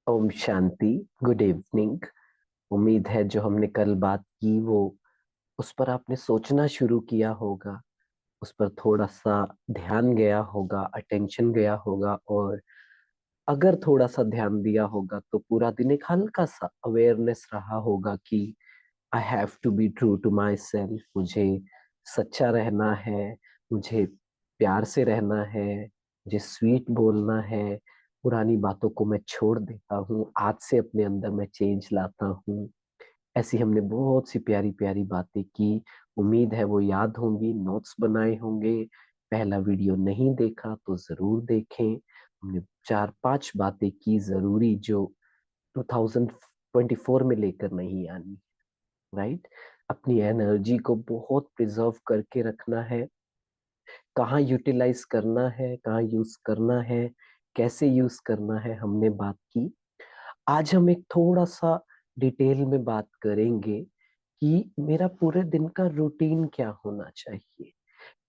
ओम शांति। Good evening. उम्मीद है जो हमने कल बात की वो उस पर आपने सोचना शुरू किया होगा, उस पर थोड़ा सा ध्यान गया होगा, अटेंशन गया होगा, और अगर थोड़ा सा ध्यान दिया होगा तो पूरा दिन एक हल्का सा अवेयरनेस रहा होगा कि I have to be true to my self. मुझे सच्चा रहना है, मुझे प्यार से रहना है, मुझे स्वीट बोलना है, पुरानी बातों को मैं छोड़ देता हूँ, आज से अपने अंदर मैं चेंज लाता हूँ। ऐसी हमने बहुत सी प्यारी प्यारी बातें की। उम्मीद है वो याद होंगी, नोट्स बनाए होंगे। पहला वीडियो नहीं देखा तो जरूर देखें। हमने चार पांच बातें की जरूरी जो 2024 में लेकर नहीं आनी। राइट। अपनी एनर्जी को बहुत प्रिजर्व करके रखना है। कहाँ यूटिलाइज करना है, कहाँ यूज करना है, कैसे यूज करना है, हमने बात की। आज हम एक थोड़ा सा डिटेल में बात करेंगे कि मेरा पूरे दिन का रूटीन क्या होना चाहिए।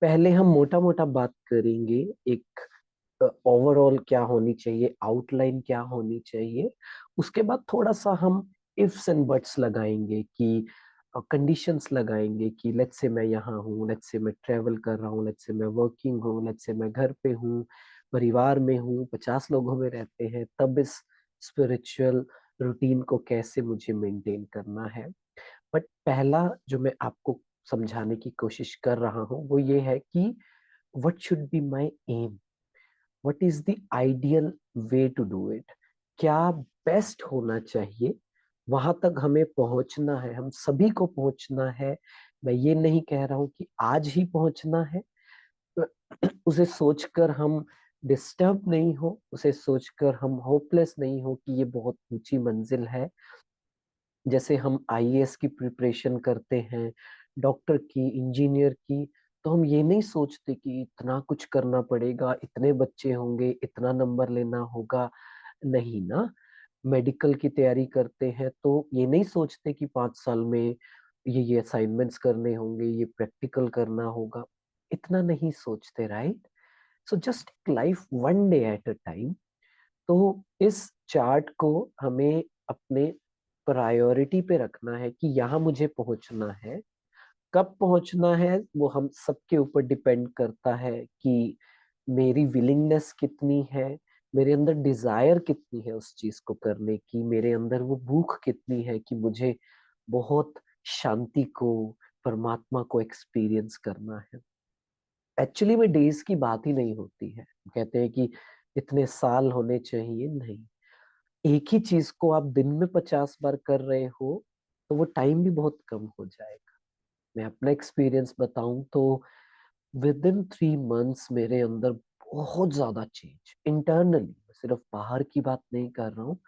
पहले हम मोटा मोटा बात करेंगे, एक ओवरऑल क्या होनी चाहिए, आउटलाइन क्या होनी चाहिए। उसके बाद थोड़ा सा हम इफ्स एंड बट्स लगाएंगे कि कंडीशंस लगाएंगे कि लेट्स से मैं यहाँ हूँ, लेट्स से मैं ट्रेवल कर रहा हूँ, लेट्स से मैं वर्किंग हूँ, लेट्स से मैं घर पे हूँ, परिवार में हूँ, 50 लोगों में रहते हैं, तब इस स्पिरिचुअल रूटीन को कैसे मुझे मेंटेन करना है। बट पहला जो मैं आपको समझाने की कोशिश कर रहा हूँ वो ये है कि what should be my aim, what is the ideal way to do it. क्या बेस्ट होना चाहिए, वहां तक हमें पहुंचना है, हम सभी को पहुंचना है। मैं ये नहीं कह रहा हूं कि आज ही पहुंचना है। उसे सोचकर हम डिस्टर्ब नहीं हो, उसे सोचकर हम होपलेस नहीं हो कि ये बहुत ऊंची मंजिल है। जैसे हम आईएएस की प्रिपरेशन करते हैं, डॉक्टर की, इंजीनियर की, तो हम ये नहीं सोचते कि इतना कुछ करना पड़ेगा, इतने बच्चे होंगे, इतना नंबर लेना होगा। नहीं ना। मेडिकल की तैयारी करते हैं तो ये नहीं सोचते कि 5 साल में ये असाइनमेंट्स करने होंगे, ये प्रैक्टिकल करना होगा। इतना नहीं सोचते, right. So just life one day at a time. तो इस चार्ट को हमें अपने प्रायोरिटी पे रखना है कि यहाँ मुझे पहुंचना है। कब पहुंचना है वो हम सबके ऊपर डिपेंड करता है कि मेरी विलिंगनेस कितनी है, मेरे अंदर डिजायर कितनी है उस चीज को करने की, मेरे अंदर वो भूख कितनी है कि मुझे बहुत शांति को, परमात्मा को एक्सपीरियंस करना है। एक्चुअली में डेज की बात ही नहीं होती है। कहते हैं कि इतने साल होने चाहिए, नहीं। एक ही चीज को आप दिन में 50 बार कर रहे हो तो वो टाइम भी बहुत कम हो जाएगा। मैं अपना एक्सपीरियंस बताऊं तो विद इन 3 मंथ्स मेरे अंदर बहुत ज्यादा चेंज इंटरनली, सिर्फ बाहर की बात नहीं कर रहा हूँ,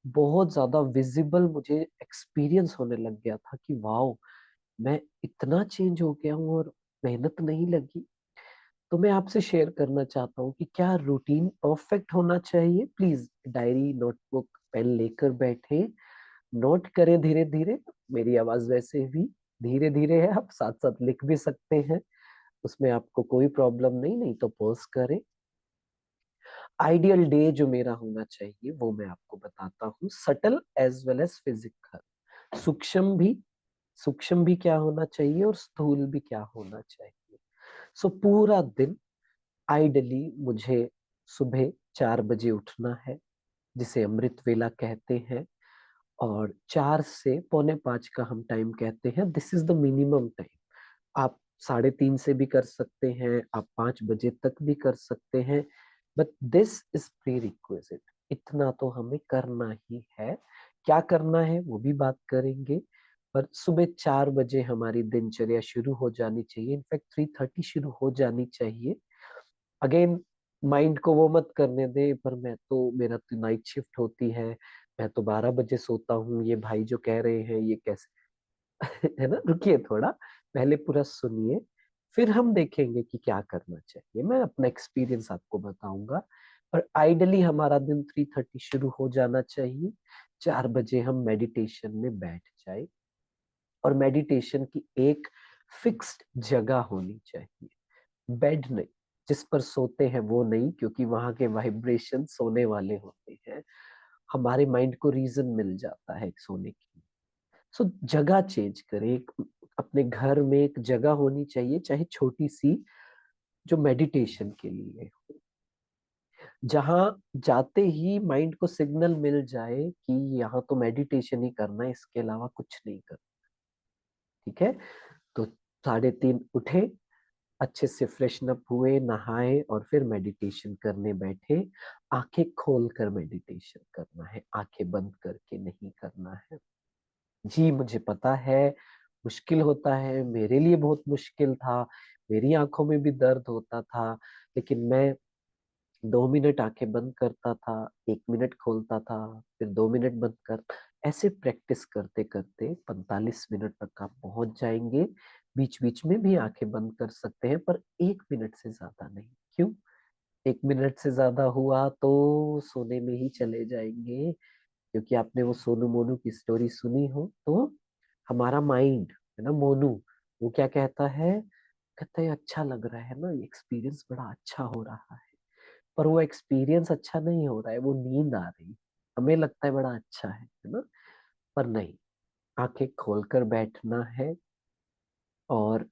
बहुत ज्यादा विजिबल मुझे एक्सपीरियंस होने लग गया था कि वाओ, मैं इतना चेंज हो गया हूँ और मेहनत नहीं लगी। तो मैं आपसे शेयर करना चाहता हूँ कि क्या रूटीन परफेक्ट होना चाहिए। प्लीज डायरी नोटबुक पेन लेकर बैठे, नोट करें धीरे धीरे। मेरी आवाज वैसे भी धीरे धीरे है, आप साथ साथ लिख भी सकते हैं, उसमें आपको कोई प्रॉब्लम नहीं, नहीं तो पॉज करें। आइडियल डे जो मेरा होना चाहिए वो मैं आपको बताता हूँ, subtle as well as physical. सूक्ष्म भी, सूक्ष्म भी क्या होना चाहिए और स्थूल भी क्या होना चाहिए। सो पूरा दिन आइडली मुझे सुबह 4 बजे उठना है, जिसे अमृत वेला कहते हैं, और 4 से 4:45 का हम टाइम कहते हैं, this is the minimum time. आप 3:30 से भी कर सकते हैं, आप 5 बजे तक भी कर सकते हैं, but this is pre requisite. इतना तो हमें करना ही है। क्या करना है वो भी बात करेंगे, पर सुबह 4 बजे हमारी दिनचर्या शुरू हो जानी चाहिए, इनफैक्ट 3:30 शुरू हो जानी चाहिए। अगेन, माइंड को वो मत करने दे, पर मैं तो, मेरा तो नाइट शिफ्ट होती है, मैं तो 12 बजे सोता हूँ, ये भाई जो कह रहे हैं ये कैसे। है ना, रुकिए थोड़ा, पहले पूरा सुनिए, फिर हम देखेंगे कि क्या करना चाहिए। मैं अपना एक्सपीरियंस आपको बताऊंगा। और आइडली हमारा दिन 3:30 शुरू हो जाना चाहिए, 4 बजे हम मेडिटेशन में बैठ जाए। और मेडिटेशन की एक फिक्स्ड जगह होनी चाहिए, बेड नहीं, जिस पर सोते हैं वो नहीं, क्योंकि वहां के वाइब्रेशन सोने वाले होते हैं। हमारे माइंड को रीजन मिल जाता है सोने के लिए। सो जगह चेंज करें। अपने घर में एक जगह होनी चाहिए, चाहे छोटी सी, जो मेडिटेशन के लिए, जहां जाते ही माइंड को सिग्नल मिल जाए कि यहाँ तो मेडिटेशन ही करना है, इसके अलावा कुछ नहीं करना। ठीक है, तो 3:30 उठे, अच्छे से फ्रेशन अप हुए, नहाए और फिर मेडिटेशन करने बैठे। आंखें खोलकर मेडिटेशन करना है, आंखें बंद करके नहीं करना है। जी मुझे पता है मुश्किल होता है, मेरे लिए बहुत मुश्किल था, मेरी आंखों में भी दर्द होता था, लेकिन मैं 2 मिनट आंखें बंद करता था, 1 मिनट खोलता था, फिर 2 मिनट बंद कर, ऐसे प्रैक्टिस करते करते 45 मिनट तक आप पहुंच जाएंगे। बीच बीच में भी आंखें बंद कर सकते हैं, पर 1 मिनट से ज्यादा नहीं। क्यों? 1 मिनट से ज्यादा हुआ तो सोने में ही चले जाएंगे। क्योंकि आपने वो सोनू मोनू की स्टोरी सुनी हो, तो हमारा माइंड है ना मोनू, वो क्या कहता है? कहता है अच्छा लग रहा है ना, ये एक्सपीरियंस बड़ा अच्छा हो रहा है। पर वो एक्सपीरियंस अच्छा नहीं हो रहा है, वो नींद आ रही। हमें लगता है बड़ा अच्छा है ना, पर नहीं। आंखें खोलकर बैठना है और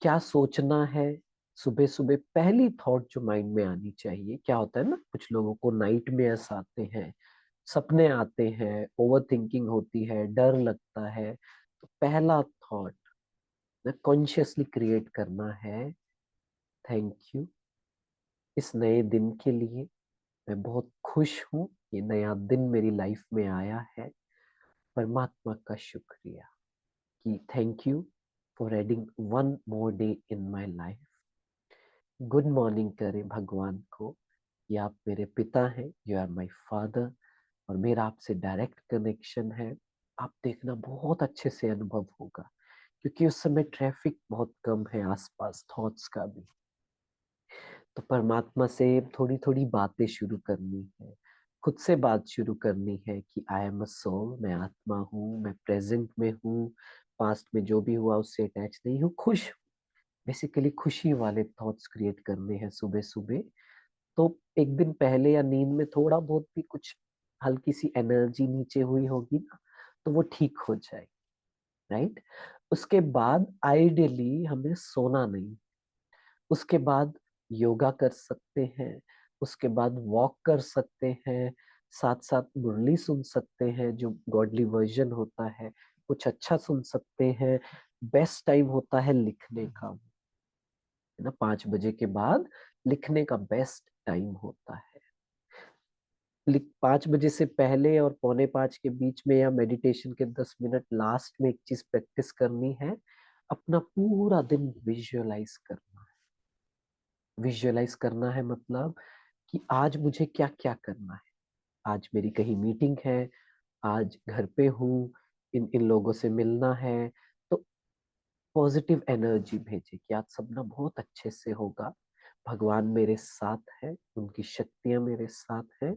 क्या सोचना है। सुबह सुबह पहली थॉट जो माइंड में आनी चाहिए, क्या होता है ना, कुछ लोगों को नाइट में ऐसा आते हैं, सपने आते हैं, ओवर थिंकिंग होती है, डर लगता है। तो पहला थॉट ना कॉन्शियसली क्रिएट करना है, थैंक यू इस नए दिन के लिए, मैं बहुत खुश हूँ ये नया दिन मेरी लाइफ में आया है। परमात्मा का शुक्रिया कि thank you for adding one more day in my life. Good morning करें भगवान को कि आप मेरे पिता हैं, यू आर माय फादर, और मेरा आपसे डायरेक्ट कनेक्शन है। आप देखना बहुत अच्छे से अनुभव होगा, क्योंकि उस समय ट्रैफिक बहुत कम है आसपास, थॉट्स का भी। तो परमात्मा से थोड़ी थोड़ी बातें शुरू करनी है, खुद से बात शुरू करनी है कि आई एम अ सोल, मैं आत्मा हूँ, मैं प्रेजेंट में हूँ, पास्ट में जो भी हुआ उससे अटैच नहीं हूँ, खुश। बेसिकली खुशी वाले थॉट्स क्रिएट करने हैं सुबह सुबह। तो एक दिन पहले या नींद में थोड़ा बहुत भी कुछ हल्की सी एनर्जी नीचे हुई होगी ना, तो वो ठीक हो जाए। राइट? उसके बाद आइडियली हमें सोना नहीं। उसके बाद योगा कर सकते हैं, उसके बाद वॉक कर सकते हैं, साथ साथ मुरली सुन सकते हैं जो गॉडली वर्जन होता है, कुछ अच्छा सुन सकते हैं। बेस्ट टाइम होता है लिखने का, है ना, 5 बजे के बाद लिखने का बेस्ट टाइम होता है। 5 बजे से पहले और पौने 5 के बीच में या मेडिटेशन के 10 मिनट लास्ट में एक चीज प्रैक्टिस करनी है, अपना पूरा दिन विजुअलाइज करना है। विजुअलाइज करना है मतलब कि आज मुझे क्या क्या करना है। आज मेरी कहीं मीटिंग है, आज घर पे हूँ, इन इन लोगों से मिलना है। तो पॉजिटिव एनर्जी भेजे कि आज सब ना बहुत अच्छे से होगा, भगवान मेरे साथ है, उनकी शक्तियां मेरे साथ है,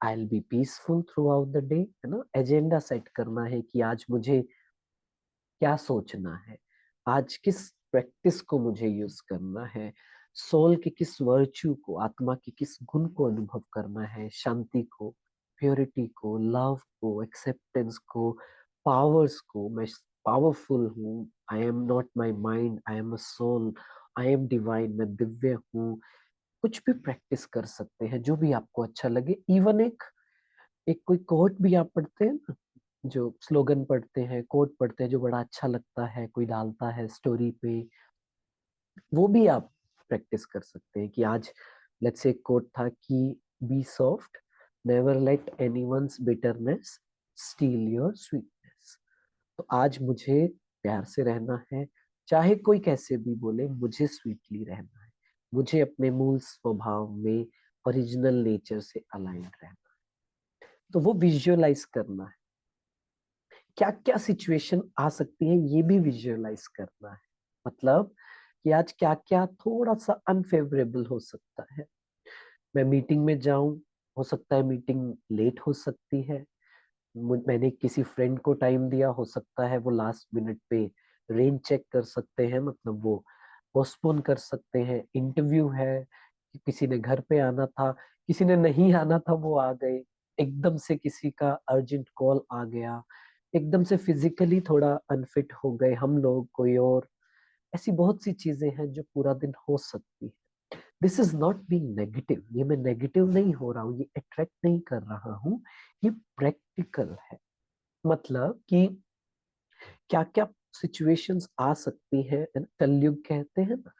I will be peaceful through out the day, है ना। एजेंडा सेट करना है कि आज मुझे क्या सोचना है, आज किस प्रैक्टिस को मुझे यूज करना है, सोल के किस वर्च्यू को, आत्मा के किस गुण को अनुभव करना है, शांति को, प्योरिटी को, लव को, एक्सेप्टेंस को, पावर्स को। मैं पावरफुल हूँ, I am not my mind, I am a soul, I am divine, मैं दिव्य हूँ। कुछ भी प्रैक्टिस कर सकते हैं जो भी आपको अच्छा लगे। इवन एक एक कोई कोट भी आप पढ़ते हैं ना, जो स्लोगन पढ़ते हैं, कोट पढ़ते हैं, जो बड़ा अच्छा लगता है, कोई डालता है स्टोरी पे, वो भी आप प्रैक्टिस कर सकते हैं कि आज लेट्स से कोट था कि be soft, never let anyone's bitterness steal your sweetness. तो आज मुझे प्यार से रहना है, चाहे कोई कैसे भी बोले, मुझे स्वीटली रहना है, मुझे अपने मूल स्वभाव में, ओरिजिनल नेचर से अलाइंड रहना है। तो वो विजुअलाइज करना है, क्या क्या सिचुएशन आ सकती है ये भी विजुअलाइज करना है। मतलब कि आज क्या क्या थोड़ा सा अनफेवरेबल हो सकता है। मैं मीटिंग में जाऊं, हो सकता है मीटिंग लेट हो सकती है। मैंने किसी फ्रेंड को टाइम दिया, हो सकता है वो लास्ट मिनट पे रेन चेक कर सकते हैं, मतलब वो पोस्टपोन कर सकते हैं। इंटरव्यू है, किसी ने घर पे आना था, किसी ने नहीं आना था, वो आ गए। एकदम से किसी का अर्जेंट कॉल आ गया, एकदम से फिजिकली थोड़ा अनफिट हो गए हम लोग, कोई और, ऐसी बहुत सी चीजें हैं जो पूरा दिन हो सकती है। This is not being negative, ये मैं नेगेटिव नहीं हो रहा हूँ, ये अट्रैक्ट नहीं कर रहा हूँ, ये प्रैक्टिकल है। मतलब कि क्या क्या सिचुएशंस आ सकती है ना, कलयुग कहते हैं ना,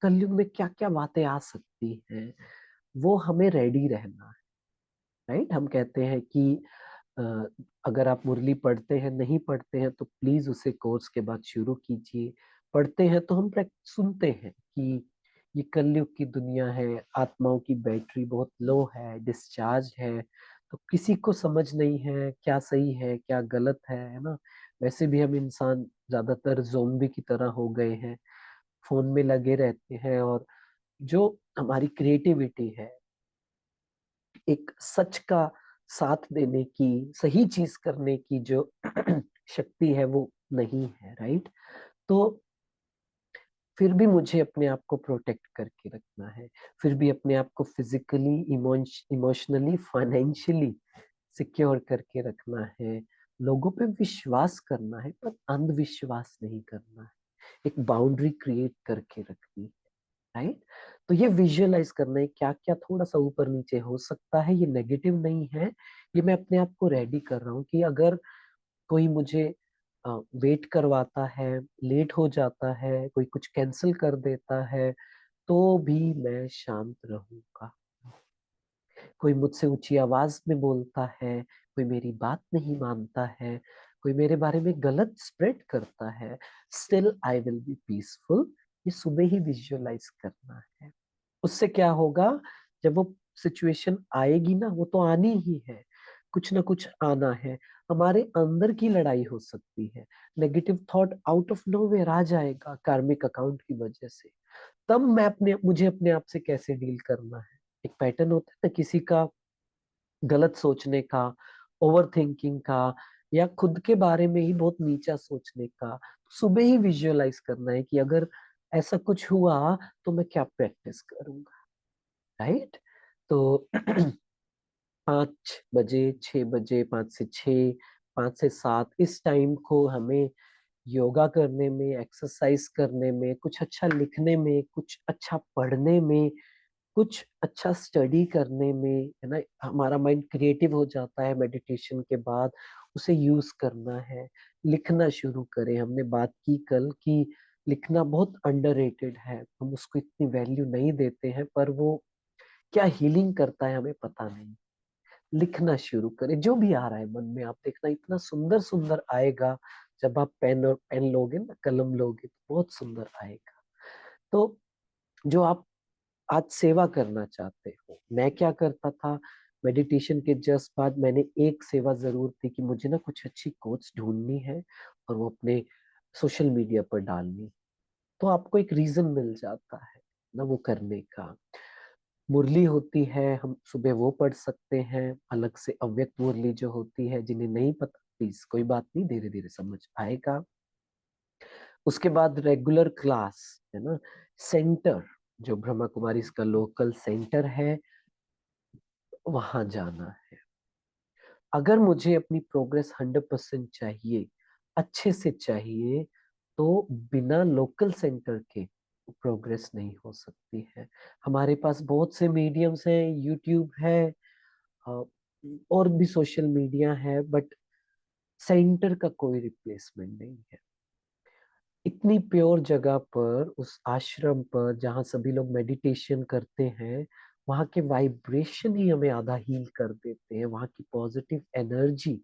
कलयुग में क्या क्या बातें आ सकती हैं, वो हमें रेडी रहना है। राइट, हम कहते हैं कि अ, अगर आप मुरली पढ़ते हैं, नहीं पढ़ते हैं तो प्लीज उसे कोर्स के बाद शुरू कीजिए। पढ़ते हैं तो हम सुनते हैं कि ये कलयुग की दुनिया है, आत्माओं की बैटरी बहुत लो है, डिस्चार्ज है, तो किसी को समझ नहीं है क्या सही है क्या गलत है ना। वैसे भी हम इंसान ज्यादातर जोम्बी की तरह हो गए हैं, फोन में लगे रहते हैं, और जो हमारी क्रिएटिविटी है, एक सच का साथ देने की, सही चीज करने की जो शक्ति है वो नहीं है। राइट, तो फिर भी मुझे अपने आप को प्रोटेक्ट करके रखना है, फिर भी अपने आप को फिजिकली, इमोशनली, फाइनेंशियली सिक्योर करके रखना है, लोगों पे विश्वास करना है पर अंधविश्वास नहीं करना है, एक बाउंड्री क्रिएट करके रखनी है। राइट, तो ये विजुअलाइज करना है क्या क्या थोड़ा सा ऊपर नीचे हो सकता है, ये नेगेटिव नहीं है, ये मैं अपने आप को रेडी कर रहा हूँ कि अगर कोई मुझे वेट करवाता है, लेट हो जाता है, कोई कुछ कैंसिल कर देता है, तो भी मैं शांत रहूंगा। कोई मुझसे ऊंची आवाज में बोलता है, कोई मेरी बात नहीं मानता है, कोई मेरे बारे में गलत स्प्रेड करता है, still I will be peaceful. ये सुबह ही विजुअलाइज करना है। उससे क्या होगा, जब वो सिचुएशन आएगी ना, वो तो आनी ही है, कुछ ना कुछ आना है, हमारे अंदर की लड़ाई हो सकती है, negative thought out of nowhere आ जाएगा कार्मिक अकाउंट की वजह से। तब मुझे अपने आप से कैसे डील करना है। एक पैटर्न होता है ना किसी का, गलत सोचने का, ओवर थिंकिंग का, या खुद के बारे में ही बहुत नीचा सोचने का। तो सुबह ही विजुअलाइज करना है कि अगर ऐसा कुछ हुआ तो मैं क्या प्रैक्टिस करूंगा। राइट, तो 5 बजे, 6 बजे, 5 से 6, 5 से 7, इस टाइम को हमें योगा करने में, एक्सरसाइज करने में, कुछ अच्छा लिखने में, कुछ अच्छा पढ़ने में, कुछ अच्छा स्टडी करने में, है ना, हमारा माइंड क्रिएटिव हो जाता है मेडिटेशन के बाद, उसे यूज करना है। लिखना शुरू करें, हमने बात की कल कि लिखना बहुत अंडररेटेड है, हम उसको इतनी वैल्यू नहीं देते हैं, पर वो क्या हीलिंग करता है हमें पता नहीं। लिखना शुरू करें, जो भी आ रहा है मन में, आप देखना इतना सुंदर सुंदर आएगा। जब आप पेन लोगे ना, कलम लोगे, तो बहुत सुंदर आएगा। तो जो आप आज सेवा करना चाहते हो, मैं क्या करता था, मेडिटेशन के जस्ट बाद मैंने एक सेवा जरूर थी कि मुझे ना कुछ अच्छी कोट्स ढूंढनी है और वो अपने सोशल मीडिया पर डालनी। तो आपको एक रीजन मिल जाता है ना वो करने का। मुरली होती है, हम सुबह वो पढ़ सकते हैं, अलग से अव्यक्त मुरली जो होती है, जिन्हें नहीं पता प्लीज कोई बात नहीं, धीरे धीरे समझ आएगा। उसके बाद रेगुलर क्लास, है ना, सेंटर, जो ब्रह्मा कुमारी इसका लोकल सेंटर है, वहां जाना है। अगर मुझे अपनी प्रोग्रेस 100% चाहिए, अच्छे से चाहिए, तो बिना लोकल सेंटर के प्रोग्रेस नहीं हो सकती है। हमारे पास बहुत से मीडियम्स हैं, यूट्यूब है, अ, और भी सोशल मीडिया है, बट सेंटर का कोई रिप्लेसमेंट नहीं है। इतनी प्योर जगह पर, उस आश्रम पर जहाँ सभी लोग मेडिटेशन करते हैं, वहाँ के वाइब्रेशन ही हमें आधा हील कर देते हैं, वहाँ की पॉजिटिव एनर्जी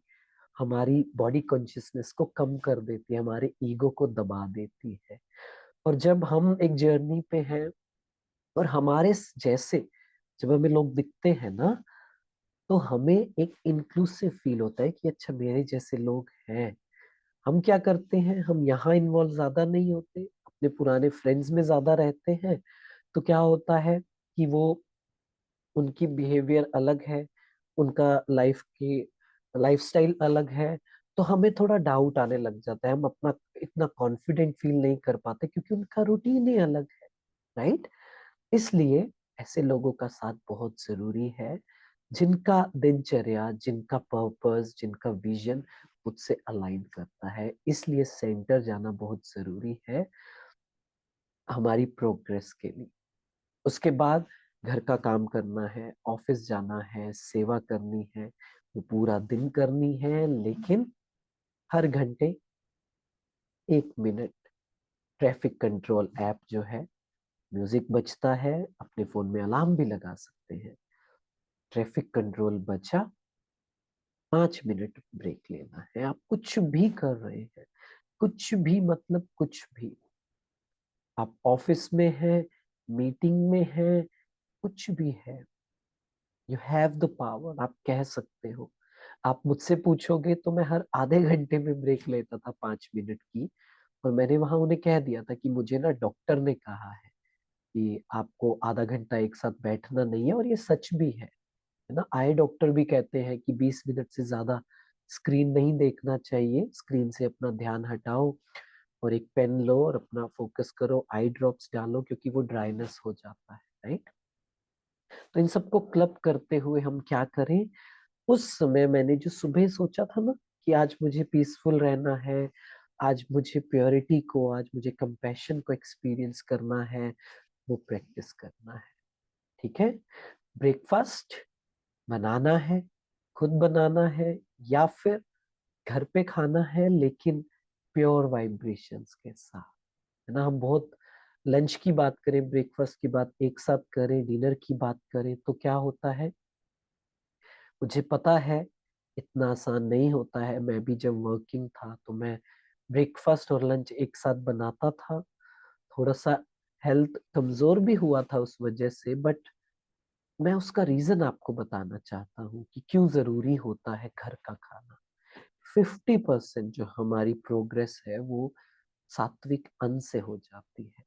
हमारी बॉडी कॉन्शियसनेस को कम कर देती है, हमारे ईगो को दबा देती है। और जब हम एक जर्नी पे हैं और हमारे जैसे जब हमें लोग दिखते हैं ना, तो हमें एक इंक्लूसिव फील होता है कि अच्छा मेरे जैसे लोग हैं। हम क्या करते हैं, हम यहाँ इन्वॉल्व ज्यादा नहीं होते, अपने पुराने फ्रेंड्स में ज्यादा रहते हैं। तो क्या होता है कि वो, उनकी बिहेवियर अलग है, उनका लाइफस्टाइल अलग है, तो हमें थोड़ा डाउट आने लग जाता है, हम अपना इतना कॉन्फिडेंट फील नहीं कर पाते क्योंकि उनका रूटीन ही अलग है। राइट, इसलिए ऐसे लोगों का साथ बहुत जरूरी है, जिनका दिनचर्या, जिनका पर्पस, जिनका विजन मुझसे अलाइन करता है। इसलिए सेंटर जाना बहुत जरूरी है हमारी प्रोग्रेस के लिए। उसके बाद घर का काम करना है, ऑफिस जाना है, सेवा करनी है, वो पूरा दिन करनी है, लेकिन हर घंटे 1 मिनट ट्रैफिक कंट्रोल ऐप जो है, म्यूजिक बजता है, अपने फोन में अलार्म भी लगा सकते हैं। ट्रैफिक कंट्रोल बचा, 5 मिनट ब्रेक लेना है। आप कुछ भी कर रहे हैं, कुछ भी मतलब कुछ भी, आप ऑफिस में हैं, मीटिंग में हैं, कुछ भी है, यू हैव द पावर। आप कह सकते हो। आप मुझसे पूछोगे तो मैं हर आधे घंटे में ब्रेक लेता था 5 मिनट की, और मैंने वहां उन्हें कह दिया था कि मुझे ना डॉक्टर ने कहा है कि आपको आधा घंटा एक साथ बैठना नहीं है, और ये सच भी है ना। आई डॉक्टर भी कहते हैं कि 20 मिनट से ज्यादा स्क्रीन नहीं देखना चाहिए, स्क्रीन से अपना ध्यान हटाओ और एक पेन लो और अपना फोकस करो, आई ड्रॉप्स डालो, क्योंकि वो ड्राइनेस हो जाता है, राइट। तो इन सबको क्लब करते हुए हम क्या करें। उस समय मैंने जो सुबह सोचा था ना कि आज मुझे पीसफुल रहना है, आज मुझे प्योरिटी को, आज मुझे कंपैशन को एक्सपीरियंस करना है, वो प्रैक्टिस करना है। ठीक है। ब्रेकफास्ट बनाना है, खुद बनाना है, या फिर घर पे खाना है, लेकिन प्योर वाइब्रेशंस के साथ, है ना। हम बहुत लंच की बात करें, ब्रेकफास्ट की बात एक साथ करें, डिनर की बात करें, तो क्या होता है, मुझे पता है इतना आसान नहीं होता है। मैं भी जब वर्किंग था तो मैं ब्रेकफास्ट और लंच एक साथ बनाता था। थोड़ा सा हेल्थ कमजोर भी हुआ था उस वजह से, बट मैं उसका रीजन आपको बताना चाहता हूँ कि क्यों जरूरी होता है घर का खाना। 50% जो हमारी प्रोग्रेस है वो सात्विक अन्न से हो जाती है।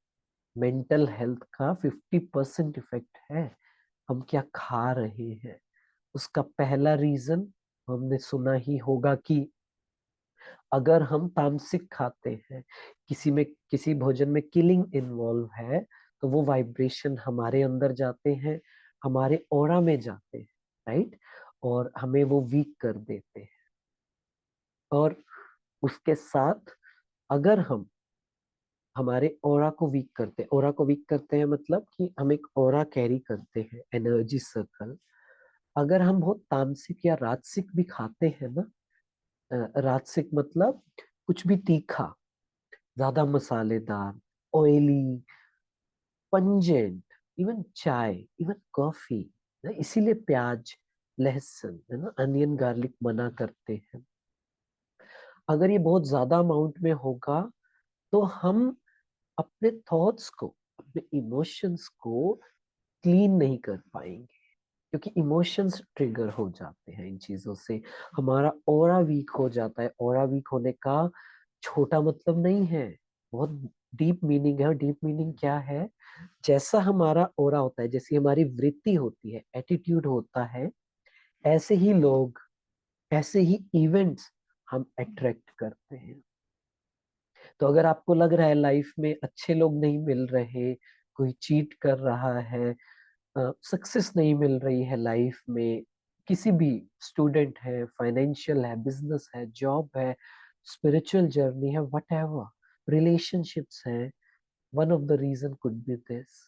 मेंटल हेल्थ का 50% इफेक्ट है हम क्या खा रहे हैं। उसका पहला रीजन हमने सुना ही होगा कि अगर हम तामसिक खाते हैं, किसी में, किसी भोजन में किलिंग इन्वॉल्व है, तो वो वाइब्रेशन हमारे अंदर जाते हैं, हमारे ऑरा में जाते हैं, राइट, और हमें वो वीक कर देते हैं। और उसके साथ अगर हम हमारे ऑरा को वीक करते हैं, ऑरा को वीक करते हैं मतलब कि हम एक ऑरा कैरी करते हैं, एनर्जी सर्कल। अगर हम बहुत तामसिक या राजसिक भी खाते हैं ना, राजसिक मतलब कुछ भी तीखा, ज्यादा मसालेदार, ऑयली, पंजेंट, इवन चाय, इवन कॉफी, इसीलिए प्याज, लहसुन, है ना, अनियन गार्लिक मना करते हैं। अगर ये बहुत ज्यादा अमाउंट में होगा तो हम अपने थॉट्स को, अपने इमोशंस को क्लीन नहीं कर पाएंगे, क्योंकि इमोशंस ट्रिगर हो जाते हैं इन चीजों से। हमारा ऑरा वीक हो जाता है। ऑरा वीक होने का छोटा मतलब नहीं है, बहुत डीप मीनिंग है। और डीप मीनिंग क्या है, जैसा हमारा ऑरा होता है, जैसी हमारी वृत्ति होती है, एटीट्यूड होता है, ऐसे ही लोग, ऐसे ही इवेंट्स हम अट्रैक्ट करते हैं। तो अगर आपको लग रहा है लाइफ में अच्छे लोग नहीं मिल रहे, कोई चीट कर रहा है, सक्सेस नहीं मिल रही है लाइफ में, किसी भी, स्टूडेंट है, फाइनेंशियल है, बिजनेस है, जॉब है, स्पिरिचुअल जर्नी है, वट एवर रिलेशनशिप्स है, one of the reason could be this.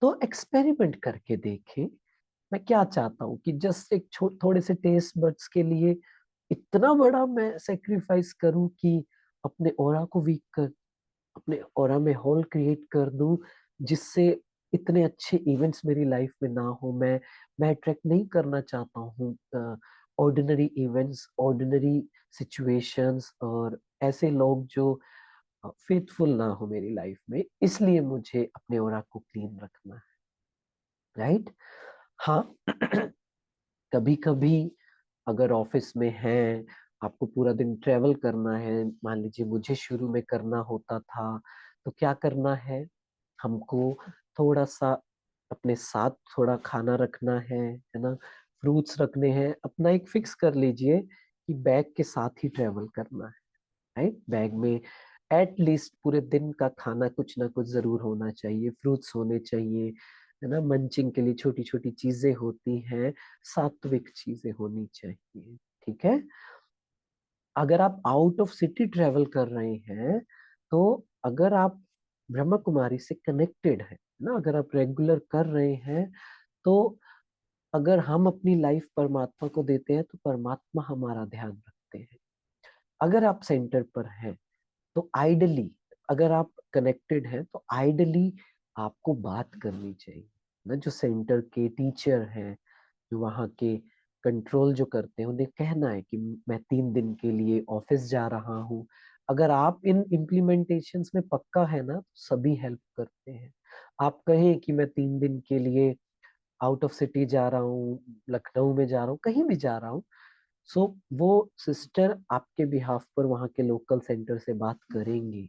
तो एक्सपेरिमेंट करके देखें। मैं क्या चाहता हूँ कि जस्ट एक थोड़े से टेस्ट बड्स के लिए इतना बड़ा मैं सेक्रीफाइस करूं कि अपने ऑरा को वीक कर, अपने ऑरा में होल क्रिएट कर दूं, जिससे इतने अच्छे इवेंट्स मेरी लाइफ में ना हो। मैं अट्रैक्ट नहीं करना चाहता हूँ ऑर्डिनरी इवेंट्स, ऑर्डिनरी सिचुएशंस, और ऐसे लोग जो फेथफुल ना हो मेरी लाइफ में। इसलिए मुझे अपने ऑरा को क्लीन रखना है, राइट। हाँ, कभी कभी अगर ऑफिस में है, आपको पूरा दिन ट्रेवल करना है, मान लीजिए मुझे शुरू में करना होता था, तो क्या करना हमको थोड़ा सा अपने साथ थोड़ा खाना रखना है ना, फ्रूट्स रखने हैं। अपना एक फिक्स कर लीजिए कि बैग के साथ ही ट्रेवल करना है, राइट। बैग में एट लीस्ट पूरे दिन का खाना कुछ ना कुछ जरूर होना चाहिए, फ्रूट्स होने चाहिए, है ना, मंचिंग के लिए छोटी छोटी चीजें होती हैं, सात्विक चीजें होनी चाहिए। ठीक है। अगर आप आउट ऑफ सिटी ट्रेवल कर रहे हैं, तो अगर आप ब्रह्मा कुमारी से कनेक्टेड है ना, अगर आप रेगुलर कर रहे हैं, तो अगर हम अपनी लाइफ परमात्मा को देते हैं तो परमात्मा हमारा ध्यान रखते हैं। अगर आप सेंटर पर हैं तो आइडली, अगर आप कनेक्टेड हैं तो आइडली आपको बात करनी चाहिए ना, जो सेंटर के टीचर हैं, जो वहाँ के कंट्रोल जो करते हैं, उन्हें कहना है कि मैं 3 दिन के लिए ऑफिस जा रहा हूँ। अगर आप इन इम्प्लीमेंटेशंस में पक्का है ना, तो सभी हेल्प करते हैं। आप कहें कि मैं 3 दिन के लिए आउट ऑफ सिटी जा रहा हूँ, लखनऊ में जा रहा हूँ, कहीं भी जा रहा हूँ, सो वो सिस्टर आपके बिहाफ पर वहाँ के लोकल सेंटर से बात करेंगे,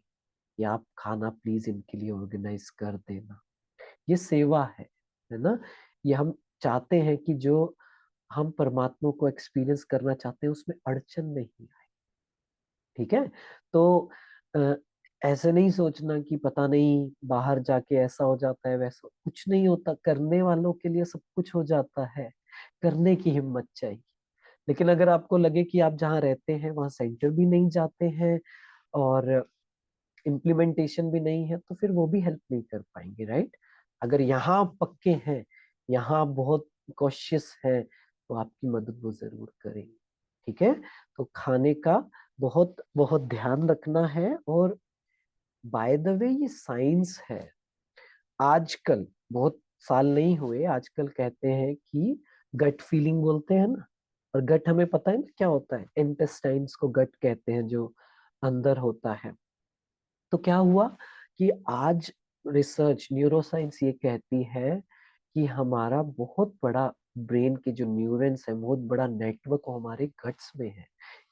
या आप खाना प्लीज इनके लिए ऑर्गेनाइज कर देना। ये सेवा है ना। ये हम चाहते हैं कि जो हम परमात्मा को एक्सपीरियंस करना चाहते हैं उसमें अड़चन नहीं आए। ठीक है। तो अ, ऐसे नहीं सोचना कि पता नहीं बाहर जाके ऐसा हो जाता है, वैसा कुछ नहीं होता, करने वालों के लिए सब कुछ हो जाता है। करने की हिम्मत चाहिए। लेकिन अगर आपको लगे कि आप जहाँ रहते हैं वहाँ सेंटर भी नहीं जाते हैं और इम्प्लीमेंटेशन भी नहीं है, तो फिर वो भी हेल्प नहीं कर पाएंगे, राइट। अगर यहाँ आप पक्के हैं, यहाँ आप बहुत कॉशियस हैं, तो आपकी मदद वो जरूर करेंगे। ठीक है। तो खाने का बहुत बहुत ध्यान रखना है। और बाय द वे ये साइंस है। आजकल बहुत साल नहीं हुए, आजकल कहते हैं कि गट फीलिंग बोलते हैं ना। और गट हमें पता है ना क्या होता है, इंटेस्टाइन्स को गट कहते हैं, जो अंदर होता है। तो क्या हुआ कि आज रिसर्च न्यूरोसाइंस ये कहती है कि हमारा बहुत बड़ा ब्रेन के जो न्यूरॉन्स है, बहुत बड़ा नेटवर्क हमारे गट्स में है।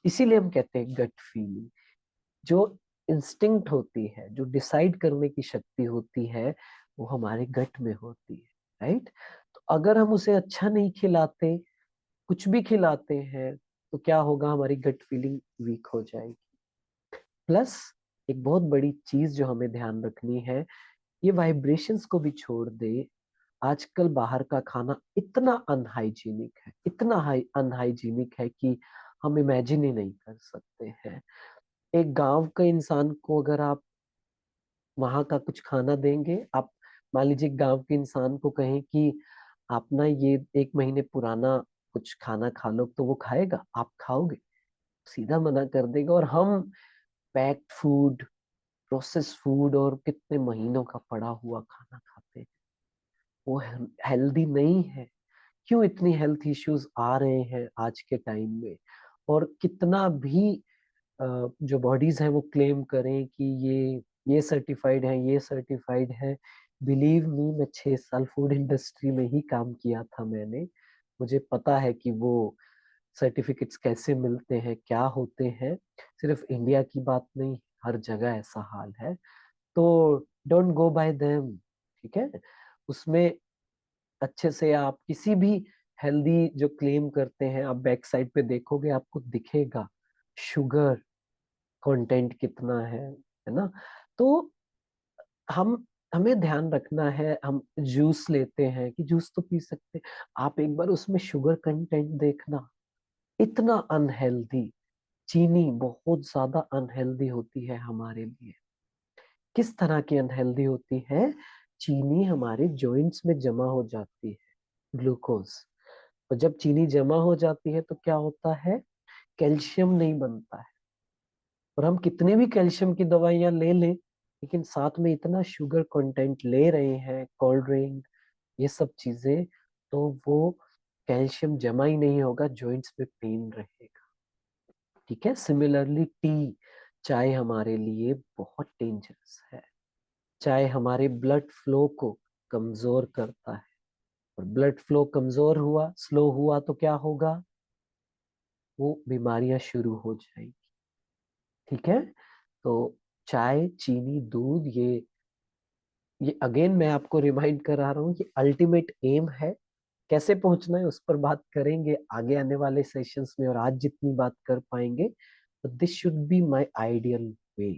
इसीलिए हम कहते हैं गट फीलिंग। जो इंस्टिंक्ट होती है, जो डिसाइड करने की शक्ति होती है, वो हमारे गट में होती है, राइट। तो अगर हम उसे अच्छा नहीं खिलाते, कुछ भी खिलाते हैं, तो क्या होगा, हमारी गट फीलिंग वीक हो जाएगी। प्लस एक बहुत बड़ी चीज जो हमें ध्यान रखनी है, ये वाइब्रेशंस को भी छोड़ दे। आजकल बाहर का खाना इतना अनहाइजीनिक है, इतना अनहाइजीनिक है कि हम इमेजिन ही नहीं कर सकते हैं। एक गांव के इंसान को अगर आप वहां का कुछ खाना देंगे, आप मान लीजिए गांव के इंसान को कहें कि आप ना ये 1 महीने पुराना कुछ खाना खा लो, तो वो खाएगा? आप खाओगे? सीधा मना कर देगा। और हम पैक्ड फूड, प्रोसेस फूड और कितने महीनों का पड़ा हुआ खाना खाते हैं, वो हेल्दी नहीं है। क्यों इतनी हेल्थ इश्यूज आ रहे हैं आज के टाइम में? और कितना भी जो बॉडीज हैं वो क्लेम करें कि ये सर्टिफाइड है, ये सर्टिफाइड है। बिलीव मी, मैं 6 साल फूड इंडस्ट्री में ही काम किया था मैंने। मुझे पता है कि वो सर्टिफिकेट्स कैसे मिलते हैं, क्या होते हैं। सिर्फ इंडिया की बात नहीं, हर जगह ऐसा हाल है। तो डोंट गो बाय देम। ठीक है। उसमें अच्छे से आप किसी भी हेल्दी जो क्लेम करते हैं, आप बैक साइड पे देखोगे आपको दिखेगा शुगर कंटेंट कितना है ना। तो हम हमें ध्यान रखना है। हम जूस लेते हैं कि जूस तो पी सकते हैं, आप एक बार उसमें शुगर कंटेंट देखना, इतना अनहेल्दी। चीनी बहुत ज्यादा अनहेल्दी होती है हमारे लिए। किस तरह की अनहेल्दी होती है? चीनी हमारे जॉइंट्स में जमा हो जाती है, ग्लूकोज। और जब चीनी जमा हो जाती है तो क्या होता है, कैल्शियम नहीं बनता है। और हम कितने भी कैल्शियम की दवाइयां ले लें, लेकिन साथ में इतना शुगर कंटेंट ले रहे हैं, कोल्ड ड्रिंक, ये सब चीजें, तो वो कैल्शियम जमा ही नहीं होगा, जॉइंट्स में पेन रहेगा। ठीक है। सिमिलरली टी, चाय हमारे लिए बहुत डेंजरस है। चाय हमारे ब्लड फ्लो को कमजोर करता है। और ब्लड फ्लो कमजोर हुआ, स्लो हुआ, तो क्या होगा, वो बीमारियां शुरू हो जाएगी। ठीक है। तो चाय, चीनी, दूध, ये अगेन मैं आपको रिमाइंड करा रहा हूँ कि अल्टीमेट एम है। कैसे पहुंचना है उस पर बात करेंगे आगे आने वाले सेशंस में, और आज जितनी बात कर पाएंगे। तो this should be my ideal way.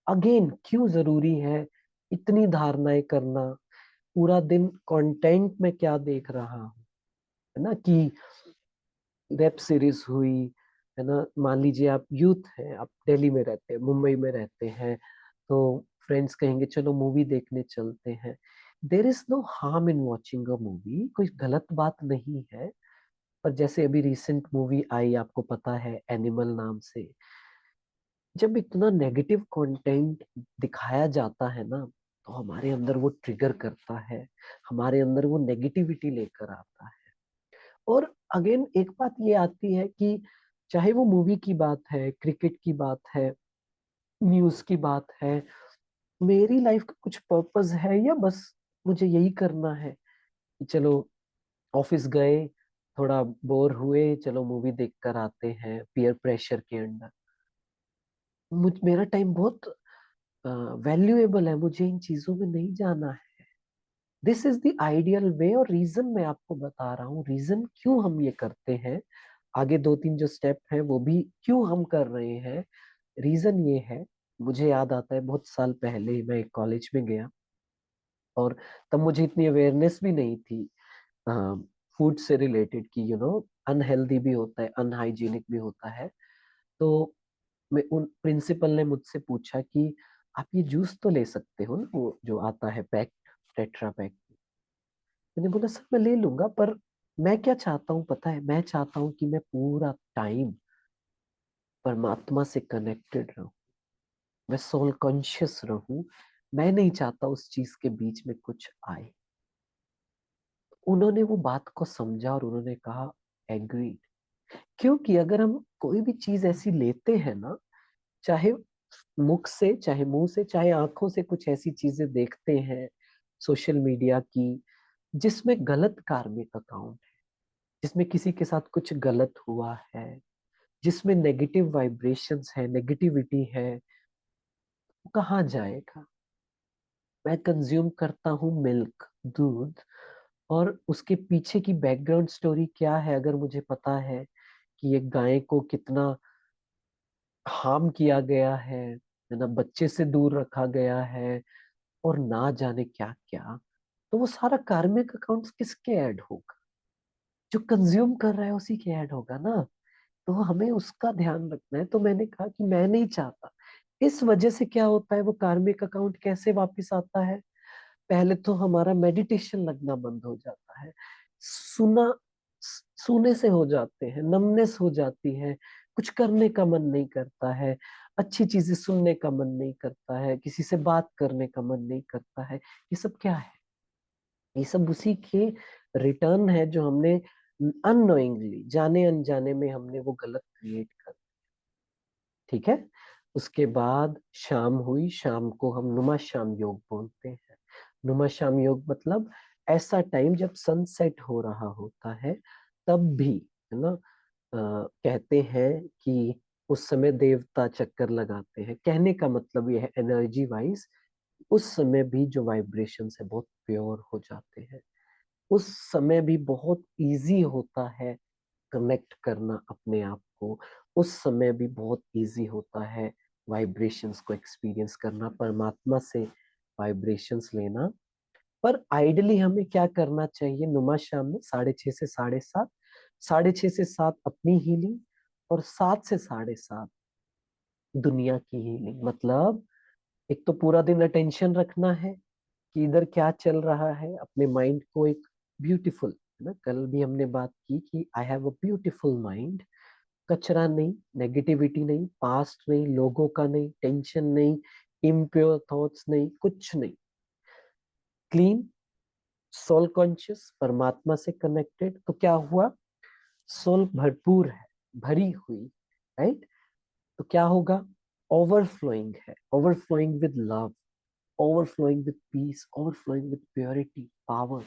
Again क्यों जरूरी है इतनी धारणाएं करना? पूरा दिन कंटेंट में क्या देख रहा हूँ, है ना, कि वेब सीरीज हुई, है ना। मान लीजिए आप यूथ हैं, आप दिल्ली में रहते हैं, मुंबई में रहते हैं, तो फ्रेंड्स कहेंगे चलो मूवी देखने चलते हैं। There is no harm in watching a movie, कोई गलत बात नहीं है। पर जैसे अभी रिसेंट मूवी आई, आपको पता है, एनिमल नाम से, जब इतना नेगेटिव कंटेंट दिखाया जाता है ना, तो हमारे अंदर वो ट्रिगर करता है, हमारे अंदर वो नेगेटिविटी लेकर आता है। और अगेन एक बात ये आती है कि चाहे वो मूवी की बात है, क्रिकेट की बात है, न्यूज की बात है, मेरी लाइफ का कुछ पर्पस है या बस मुझे यही करना है कि चलो ऑफिस गए, थोड़ा बोर हुए, चलो मूवी देख कर आते हैं पीयर प्रेशर के अंडर। मेरा टाइम बहुत वैल्यूएबल है, मुझे इन चीजों में नहीं जाना है। दिस इज द आइडियल वे। और रीजन मैं आपको बता रहा हूँ, रीजन क्यों हम ये करते हैं, आगे दो तीन जो स्टेप है वो भी क्यों हम कर रहे हैं। रीजन ये है, मुझे याद आता है बहुत साल पहले मैं एक कॉलेज में गया, और तब मुझे इतनी अवेयरनेस भी नहीं थी फूड से रिलेटेड, कि अनहेल्दी भी होता है, अनहाइजीनिक भी होता है। तो मैं उन प्रिंसिपल ने मुझसे पूछा कि आप ये जूस तो ले सकते हो ना, वो जो आता है पैक, टेट्रा पैक। मैंने बोला सर मैं ले लूंगा, पर मैं क्या चाहता हूँ पता है, मैं चाहता हूँ कि मैं पूरा टाइम परमात्मा से कनेक्टेड रहूं, मैं सोल कॉन्शियस रहूं। मैं नहीं चाहता उस चीज के बीच में कुछ आए। उन्होंने वो बात को समझा और उन्होंने कहा एग्रीड। क्योंकि अगर हम कोई भी चीज ऐसी लेते हैं ना, चाहे मुख से, चाहे मुंह से, चाहे आंखों से कुछ ऐसी चीजें देखते हैं सोशल मीडिया की, जिसमें गलत कार्मिक अकाउंट है, जिसमें किसी के साथ कुछ गलत हुआ है, जिसमें नेगेटिव वाइब्रेशंस है, नेगेटिविटी है, वो कहाँ जाएगा। मैं कंज्यूम करता हूँ मिल्क, दूध, और उसके पीछे की बैकग्राउंड स्टोरी क्या है अगर मुझे पता है कि एक गाय को कितना हार्म किया गया है ना, बच्चे से दूर रखा गया है, और ना जाने क्या क्या, तो वो सारा कार्मिक अकाउंट्स किसके ऐड होगा, जो कंज्यूम कर रहा है उसी के ऐड होगा ना। तो हमें उसका ध्यान रखना है। तो मैंने कहा कि मैं नहीं चाहता। इस वजह से क्या होता है, वो कार्मिक अकाउंट कैसे वापस आता है, पहले तो हमारा मेडिटेशन लगना बंद हो जाता है, सुना सुने से हो जाते हैं, नमनेस हो जाती है, कुछ करने का मन नहीं करता है, अच्छी चीजें सुनने का मन नहीं करता है, किसी से बात करने का मन नहीं करता है। ये सब क्या है, ये सब उसी के रिटर्न है जो हमने अननोइंगली, जाने अनजाने में हमने वो गलत क्रिएट कर। ठीक है। उसके बाद शाम हुई, शाम को हम नुमा शाम योग बोलते हैं। नुमा शाम योग मतलब ऐसा टाइम जब सनसेट हो रहा होता है, तब भी, है ना, कहते हैं कि उस समय देवता चक्कर लगाते हैं। कहने का मतलब यह है एनर्जी वाइज, उस समय भी जो वाइब्रेशंस है बहुत प्योर हो जाते हैं। उस समय भी बहुत इजी होता है कनेक्ट करना अपने आप को। उस समय भी बहुत इजी होता है वाइब्रेशंस को एक्सपीरियंस करना, परमात्मा से वाइब्रेशंस लेना। पर आइडली हमें क्या करना चाहिए, नुमा शाम में 6:30 से 7:30, 6:30 से 7 अपनी हीलिंग, और 7 से 7:30 दुनिया की हीलिंग। मतलब एक तो पूरा दिन अटेंशन रखना है कि इधर क्या चल रहा है, अपने माइंड को एक ब्यूटीफुल, है ना, कल भी हमने बात की कि I have a beautiful mind. कचरा नहीं, नेगेटिविटी नहीं, पास्ट नहीं, लोगों का नहीं, टेंशन नहीं, इम्प्योर थॉट्स नहीं, कुछ नहीं, क्लीन, सोल कॉन्शियस, परमात्मा से कनेक्टेड। तो क्या हुआ, सोल भरपूर है, भरी हुई, राइट। तो क्या होगा, ओवरफ्लोइंग है, overflowing with love, overflowing with piece, overflowing with purity, power.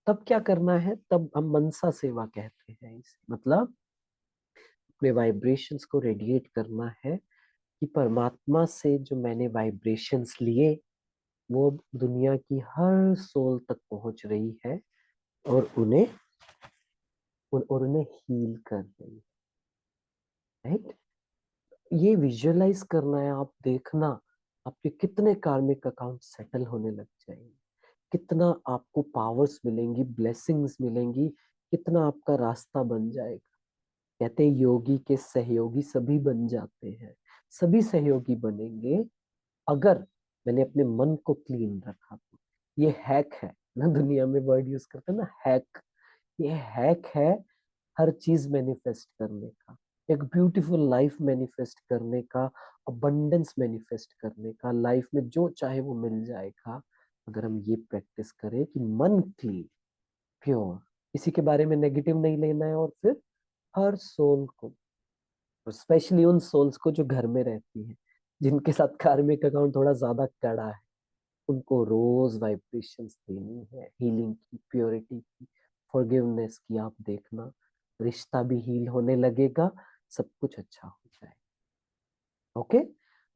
तब क्या करना है, तब हम मनसा सेवा कहते हैं इसे। मतलब अपने वाइब्रेशंस को रेडिएट करना है कि परमात्मा से जो मैंने वाइब्रेशंस लिए, वो दुनिया की हर सोल तक पहुंच रही है, और उन्हें हील कर रही है, राइट। ये विजुअलाइज करना है, आप देखना आपके कितने कार्मिक अकाउंट सेटल होने लग जाएंगे। कितना आपको पावर्स मिलेंगी, ब्लेसिंग्स मिलेंगी, कितना आपका रास्ता बन जाएगा। कहते हैं योगी के सहयोगी सभी बन जाते हैं, सभी सहयोगी बनेंगे अगर मैंने अपने मन को क्लीन रखा तो। ये हैक है ना, दुनिया में वर्ड यूज करते हैं ना, हैक। ये हैक है हर चीज मैनिफेस्ट करने का, एक ब्यूटीफुल लाइफ मैनिफेस्ट करने का, अबंडेंस मैनिफेस्ट करने का, लाइफ में जो चाहे वो मिल जाएगा अगर हम ये प्रैक्टिस करें कि मन क्लीन, प्योर, किसी के बारे में नेगेटिव नहीं लेना है। और फिर हर सोल को, स्पेशली उन सोल्स को जो घर में रहती हैं, जिनके साथ कार्मिक अकाउंट थोड़ा ज्यादा कड़ा है, उनको रोज वाइब्रेशंस देनी है, हीलिंग की, प्योरिटी की, फॉरगिवनेस की। आप देखना रिश्ता भी हील होने लगेगा, सब कुछ अच्छा हो जाएगा। ओके।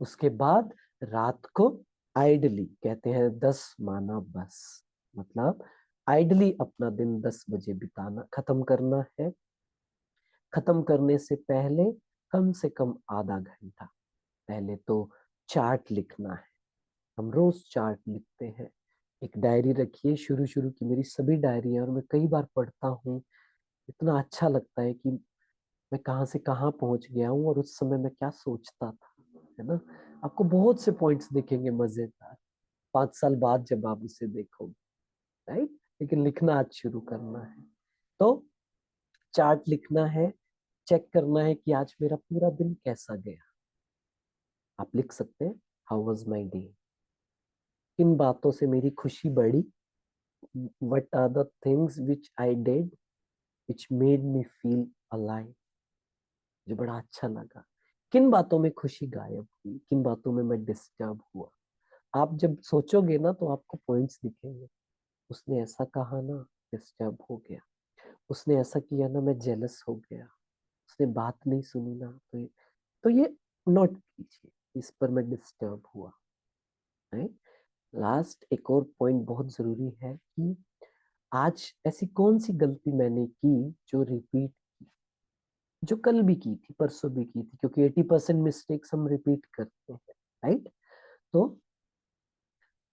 उसके बाद रात को आइडली, कहते हैं 10 माना बस, मतलब आइडली अपना दिन 10 बजे बिताना खत्म करना है। खत्म करने से पहले कम से कम आधा घंटा पहले तो चार्ट लिखना है। हम रोज चार्ट लिखते हैं। एक डायरी रखिए, शुरू शुरू की मेरी सभी डायरी है और मैं कई बार पढ़ता हूँ, इतना अच्छा लगता है कि मैं कहाँ से कहाँ पहुंच गया हूँ और उस समय मैं क्या सोचता था, है ना। आपको बहुत से पॉइंट्स दिखेंगे मजेदार 5 साल बाद जब आप उसे देखोगे, राइट। लेकिन लिखना आज शुरू करना है। तो चार्ट लिखना है, चेक करना है कि आज मेरा पूरा दिन कैसा गया। आप लिख सकते हैं, हाउ वाज माय डे, किन बातों से मेरी खुशी बढ़ी, what are the things which I did which made me feel alive, जो बड़ा अच्छा लगा। किन बातों में खुशी गायब हुई, किन बातों में मैं डिस्टर्ब हुआ। आप जब सोचोगे ना तो आपको पॉइंट्स दिखेंगे। उसने ऐसा कहा ना, डिस्टर्ब हो गया। उसने ऐसा किया ना, मैं जेलस हो गया। उसने बात नहीं सुनी ना, तो ये नोट कीजिए, इस पर मैं डिस्टर्ब हुआ है। लास्ट एक और पॉइंट बहुत जरूरी है कि आज ऐसी कौन सी गलती मैंने की जो रिपीट, जो कल भी की थी, परसों भी की थी, क्योंकि 80% मिस्टेक्स हम रिपीट करते हैं, राइट। तो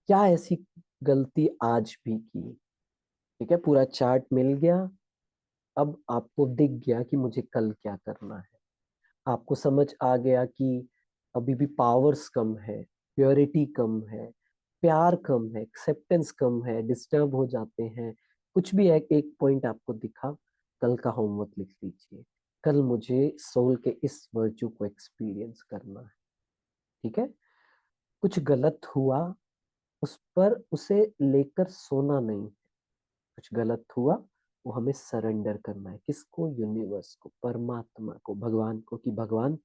क्या ऐसी गलती आज भी की। ठीक है, पूरा चार्ट मिल गया। अब आपको दिख गया कि मुझे कल क्या करना है। आपको समझ आ गया कि अभी भी पावर्स कम है, प्योरिटी कम है, प्यार कम है, एक्सेप्टेंस कम है, डिस्टर्ब हो जाते हैं। कुछ भी एक एक पॉइंट आपको दिखा, कल का होमवर्क लिख लीजिए। कल मुझे सोल के इस वर्च्यू को एक्सपीरियंस करना है। ठीक है। कुछ गलत हुआ, उस पर उसे लेकर सोना नहीं। कुछ गलत हुआ, वो हमें सरेंडर करना है। किसको? यूनिवर्स को, परमात्मा को, भगवान को, कि भगवान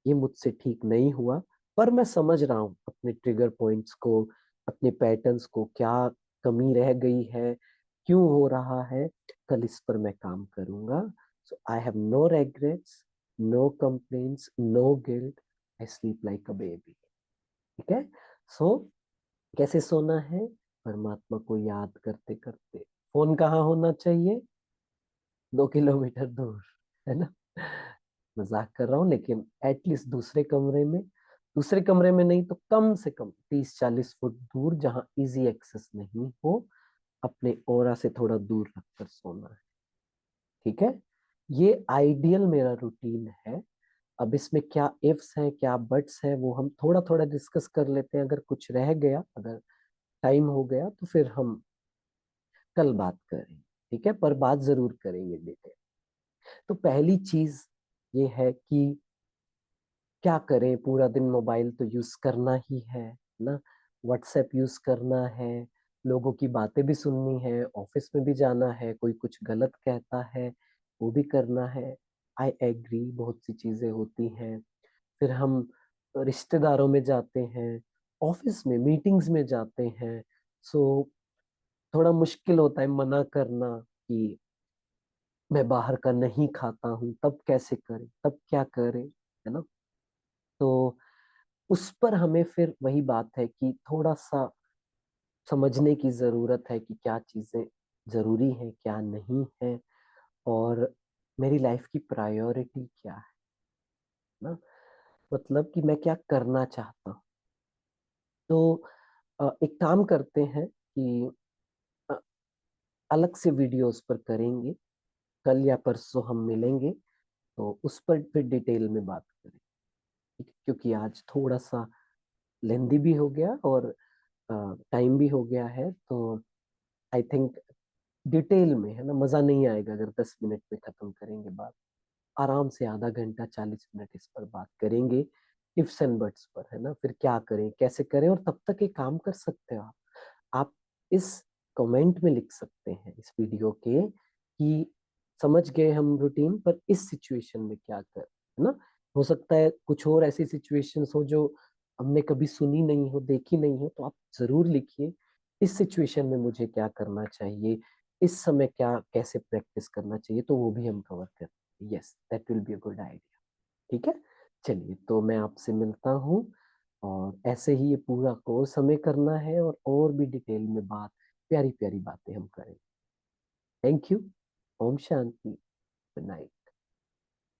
ये मुझसे ठीक नहीं हुआ, पर मैं समझ रहा हूँ अपने ट्रिगर पॉइंट्स को, अपने पैटर्न्स को, क्या कमी रह गई है, क्यों हो रहा है। कल इस पर मैं काम करूंगा। So I have no regrets, no complaints, no guilt, I sleep like a baby. ठीक है। सो कैसे सोना है? परमात्मा को याद करते करते। फोन कहाँ होना चाहिए? 2 किलोमीटर दूर, है ना। मजाक कर रहा हूँ, लेकिन एटलीस्ट दूसरे कमरे में नहीं तो कम से कम 30-40 फुट दूर, जहाँ इजी एक्सेस नहीं हो। अपने ओरा से थोड़ा दूर रखकर सोना है। ठीक है। ये आइडियल मेरा रूटीन है। अब इसमें क्या इफ्स हैं, क्या बट्स हैं, वो हम थोड़ा थोड़ा डिस्कस कर लेते हैं। अगर कुछ रह गया, अगर टाइम हो गया, तो फिर हम कल बात करें। ठीक है, पर बात जरूर करेंगे बेटे। तो पहली चीज ये है कि क्या करें, पूरा दिन मोबाइल तो यूज करना ही है ना। व्हाट्सएप यूज करना है, लोगों की बातें भी सुननी है, ऑफिस में भी जाना है, कोई कुछ गलत कहता है वो भी करना है। आई एग्री, बहुत सी चीजें होती हैं। फिर हम रिश्तेदारों में जाते हैं, ऑफिस में मीटिंग्स में जाते हैं। सो थोड़ा मुश्किल होता है मना करना कि मैं बाहर का नहीं खाता हूँ। तब कैसे करें, तब क्या करें, है ना। तो उस पर हमें फिर वही बात है कि थोड़ा सा समझने की जरूरत है कि क्या चीजें जरूरी है, क्या नहीं है, और मेरी लाइफ की प्रायोरिटी क्या है ना। मतलब कि मैं क्या करना चाहता हूँ। तो एक काम करते हैं कि अलग से वीडियो उस पर करेंगे, कल या परसों हम मिलेंगे तो उस पर फिर डिटेल में बात करें, ठीक है? क्योंकि आज थोड़ा सा लेंदी भी हो गया और टाइम भी हो गया है, तो आई थिंक डिटेल में है ना मजा नहीं आएगा अगर 10 मिनट में खत्म करेंगे बात। आराम से आधा घंटा 40 मिनट इस पर बात करेंगे, इफ्स एंड बट्स पर, है ना, फिर क्या करें कैसे करें। और तब तक एक काम कर सकते हो आप इस कमेंट में लिख सकते हैं इस वीडियो के कि समझ गए हम रूटीन, पर इस सिचुएशन में क्या कर, है ना। हो सकता है कुछ और ऐसी सिचुएशंस हो जो हमने कभी सुनी नहीं हो, देखी नहीं हो, तो आप जरूर लिखिए इस सिचुएशन में मुझे क्या करना चाहिए, इस समय क्या कैसे प्रैक्टिस करना चाहिए, तो वो भी हम कवर करें। Yes, that will be a good idea. ठीक है, चलिए तो मैं आपसे मिलता हूँ, और ऐसे ही ये पूरा कोर्स हमें करना है और भी डिटेल में बात, प्यारी प्यारी बातें हम करें। Thank you. ओम शांति। Good night.